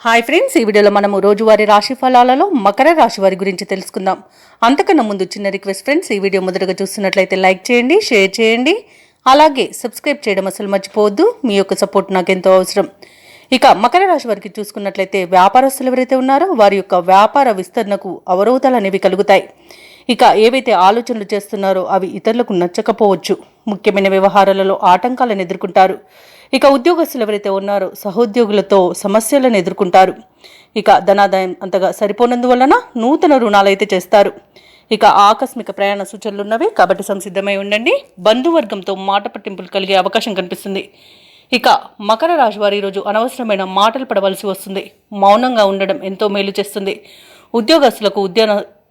Hi friends, ఈ వీడియోలో మనము రోజువారీ రాశి ఫలాలలో మకర రాశి వారి గురించి తెలుసుకుందాం. అంతకన్నా ముందు చిన్న రిక్వెస్ట్ ఫ్రెండ్స్, ఈ వీడియో మొదటగా చూస్తున్నట్లయితే లైక్ చేయండి, షేర్ చేయండి, అలాగే సబ్స్క్రైబ్ చేయడం అసలు మర్చిపోవద్దు. మీ యొక్క సపోర్ట్ నాకు ఎంతో అవసరం. ఇక మకర రాశి వారికి చూసుకున్నట్లయితే వ్యాపారస్తులు ఎవరైతే ఉన్నారో వారి యొక్క వ్యాపార విస్తరణకు అవరోధాలు అనేవి కలుగుతాయి. ఇక ఏవైతే ఆలోచనలు చేస్తున్నారో అవి ఇతరులకు నచ్చకపోవచ్చు. ముఖ్యమైన వ్యవహారాలలో ఆటంకాలను ఎదుర్కొంటారు. ఇక ఉద్యోగస్తులు ఎవరైతే ఉన్నారో సహోద్యోగులతో సమస్యలను ఎదుర్కొంటారు. ఇక ధనాదాయం అంతగా సరిపోనందువలన నూతన రుణాలు అయితే చేస్తారు. ఇక ఆకస్మిక ప్రయాణ సూచనలు ఉన్నవి కాబట్టి సంసిద్ధమై ఉండండి. బంధువర్గంతో మాట పట్టింపులు కలిగే అవకాశం కనిపిస్తుంది. ఇక మకర రాశి వారు ఈరోజు అనవసరమైన మాటలు పడవలసి వస్తుంది. మౌనంగా ఉండడం ఎంతో మేలు చేస్తుంది. ఉద్యోగస్తులకు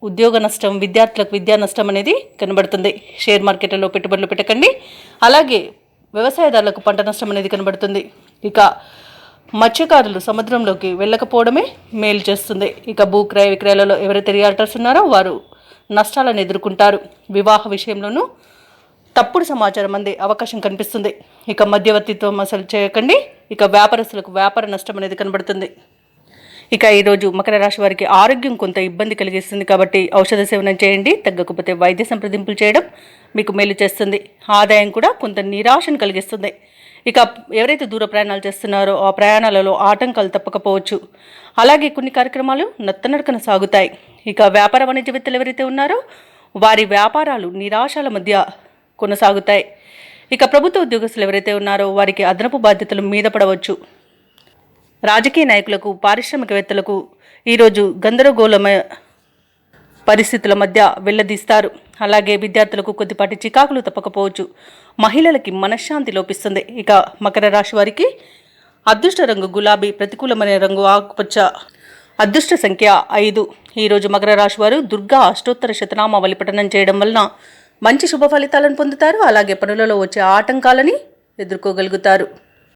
ఉద్యోగ నష్టం, విద్యార్థులకు విద్యా నష్టం అనేది కనబడుతుంది. షేర్ మార్కెట్లలో పెట్టుబడులు పెట్టకండి. అలాగే వ్యవసాయదారులకు పంట నష్టం అనేది కనబడుతుంది. ఇక మత్స్యకారులు సముద్రంలోకి వెళ్ళకపోవడమే మేలు చేస్తుంది. ఇక భూక్రయ విక్రయాలలో ఎవరైతే రియాల్టర్స్ ఉన్నారో వారు నష్టాలను ఎదుర్కొంటారు. వివాహ విషయంలోనూ తప్పుడు సమాచారం అందే అవకాశం కనిపిస్తుంది. ఇక మధ్యవర్తిత్వం అసలు చేయకండి. ఇక వ్యాపారస్తులకు వ్యాపార నష్టం అనేది కనబడుతుంది. ఇక ఈరోజు మకర రాశి వారికి ఆరోగ్యం కొంత ఇబ్బంది కలిగిస్తుంది కాబట్టి ఔషధ సేవనం చేయండి. తగ్గకపోతే వైద్య సంప్రదింపులు చేయడం మీకు మేలు చేస్తుంది. ఆదాయం కూడా కొంత నిరాశను కలిగిస్తుంది. ఇక ఎవరైతే దూర ప్రయాణాలు చేస్తున్నారో ఆ ప్రయాణాలలో ఆటంకాలు తప్పకపోవచ్చు. అలాగే కొన్ని కార్యక్రమాలు నత్తనడకన సాగుతాయి. ఇక వ్యాపార వాణిజ్యవేత్తలు ఎవరైతే ఉన్నారో వారి వ్యాపారాలు నిరాశల మధ్య కొనసాగుతాయి. ఇక ప్రభుత్వ ఉద్యోగస్తులు ఎవరైతే ఉన్నారో వారికి అదనపు బాధ్యతలు మీద పడవచ్చు. రాజకీయ నాయకులకు, పారిశ్రామికవేత్తలకు ఈరోజు గందరగోళమయ పరిస్థితుల మధ్య వెళ్లదీస్తారు. అలాగే విద్యార్థులకు కొద్దిపాటి చికాకులు తప్పకపోవచ్చు. మహిళలకి మనశ్శాంతి లోపిస్తుంది. ఇక మకర రాశి వారికి అదృష్ట రంగు గులాబీ, ప్రతికూలమైన రంగు ఆకుపచ్చ, అదృష్ట సంఖ్య 5. ఈరోజు మకర రాశి వారు దుర్గా అష్టోత్తర శతనామావళి పఠనం చేయడం వలన మంచి శుభ ఫలితాలను పొందుతారు. అలాగే పనులలో వచ్చే ఆటంకాలని ఎదుర్కోగలుగుతారు.